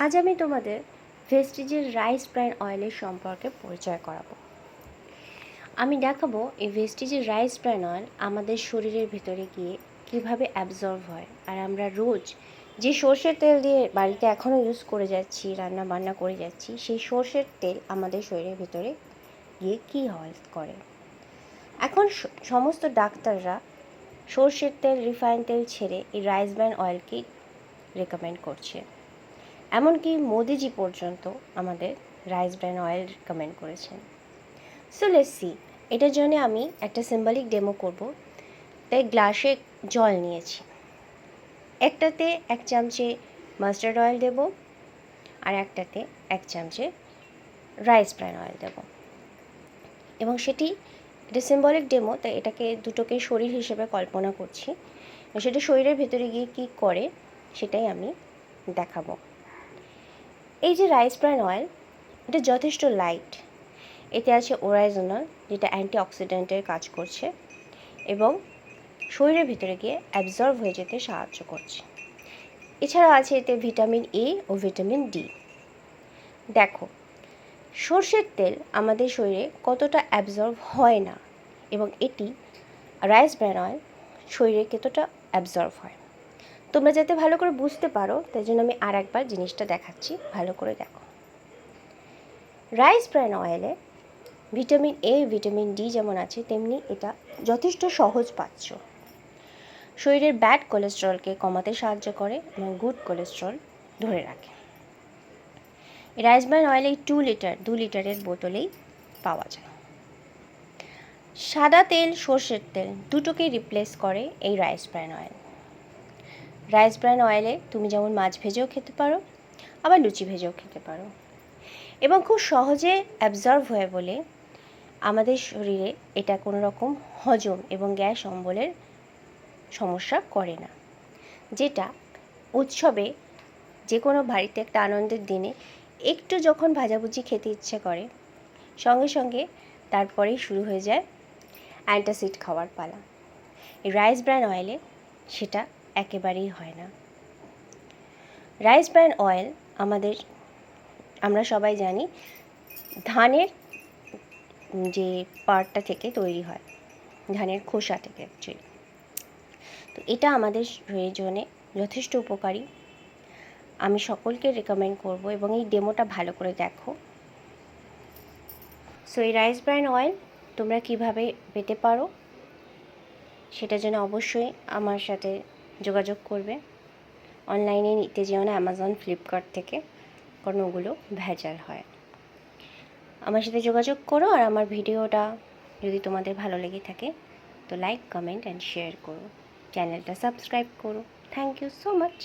আজ আমি তোমাদের ভেস্টিজের রাইস ব্র্যান অয়েলের সম্পর্কে পরিচয় করাবো। আমি দেখাবো এই ভেস্টিজের রাইস ব্র্যান অয়েল আমাদের শরীরের ভেতরে গিয়ে কিভাবে অ্যাবজর্ব হয়, আর আমরা রোজ যে সর্ষের তেল দিয়ে বাড়িতে এখনও ইউজ করে যাচ্ছি, রান্না বান্না করে যাচ্ছি, সেই সর্ষের তেল আমাদের শরীরের ভেতরে গিয়ে কী করে। এখন সমস্ত ডাক্তাররা সর্ষের তেল, রিফাইন তেল ছেড়ে এই রাইস ব্র্যান অয়েলকেই রেকমেন্ড করছে। এমনকি মোদিজি পর্যন্ত আমাদের রাইস ব্র্যান অয়েল রেকমেন্ড করেছেন। সো লেটস সি, এটার জন্য আমি একটা সিম্বলিক ডেমো করব। তাই গ্লাসে জল নিয়েছি, একটাতে 1 চামচে মাস্টার্ড অয়েল দেব, আর একটাতে 1 চামচে রাইস ব্র্যান অয়েল দেব। এবং এটা সিম্বলিক ডেমো, তাই এটাকে দুটোকে শরীর হিসেবে কল্পনা করছি। সেটা শরীরের ভেতরে গিয়ে কী করে সেটাই আমি দেখাবো। এই যে রাইস ব্র্যান অয়েল, এটা যথেষ্ট লাইট। এতে আছে ওরাইজোনাল, যেটা অ্যান্টিঅক্সিডেন্টের কাজ করছে এবং শরীরের ভিতরে গিয়ে অ্যাবজর্ব হয়ে যেতে সাহায্য করছে। এছাড়াও আছে এতে ভিটামিন এ ও ভিটামিন ডি। দেখো, সর্ষের তেল আমাদের শরীরে কতটা অ্যাবজর্ব হয় না, এবং এটি রাইস ব্র্যান অয়েল শরীরে কতটা অ্যাবজর্ব হয়। তোমরা যাতে ভালো করে বুঝতে পারো, তাই জন্য আমি আর একবার জিনিসটা দেখাচ্ছি, ভালো করে দেখো। রাইস ব্র্যান অয়েলে ভিটামিন এ, ভিটামিন ডি যেমন আছে, তেমনি এটা যথেষ্ট সহজ পাচ্য। শরীরের ব্যাড কোলেস্টেরলকে কমাতে সাহায্য করে এবং গুড কোলেস্টেরল ধরে রাখে। রাইস ব্র্যান অয়েল এই 2 লিটারের বোতলেই পাওয়া যায়। সাদা তেল, সর্ষের তেল দুটোকেই রিপ্লেস করে এই rice bran oil. Rice bran অয়েলে তুমি যেমন মাছ ভেজেও খেতে পারো, আবার লুচি ভেজেও খেতে পারো, এবং খুব সহজে অ্যাবজর্ব হয় বলে আমাদের শরীরে এটা কোনো রকম হজম এবং গ্যাস অম্বলের সমস্যা করে না। যেটা উৎসবে, যে কোনো বাড়িতে একটা আনন্দের দিনে একটু যখন ভাজাভুজি খেতে ইচ্ছে করে, সঙ্গে সঙ্গে তারপরেই শুরু হয়ে যায় অ্যান্টাসিড খাওয়ার পালা। এই রাইস ব্র্যান অয়েলে সেটা একেবারেই হয় না। রাইস ব্র্যান অয়েল আমরা সবাই জানি ধানের যে পার্টটা থেকে তৈরি হয়, ধানের খোসা থেকে অ্যাকচুয়ালি। তো এটা আমাদের শরীরের জন্যে যথেষ্ট উপকারী। আমি সকলকে রেকমেন্ড করব, এবং এই ডেমোটা ভালো করে দেখো। সো এই রাইস ব্র্যান অয়েল তোমরা কিভাবে পেতে পারো সেটার জন্য অবশ্যই আমার সাথে যোগাযোগ করবে। অনলাইনে নিতে যেও না অ্যামাজন, ফ্লিপকার্ট থেকে, কারণ ওগুলো ভেজাল হয়। আমার সাথে যোগাযোগ করো, আর আমার ভিডিওটা যদি তোমাদের ভালো লেগে থাকে তো লাইক, কমেন্ট অ্যান্ড শেয়ার করো। চ্যানেলটা সাবস্ক্রাইব করো। Thank you so much.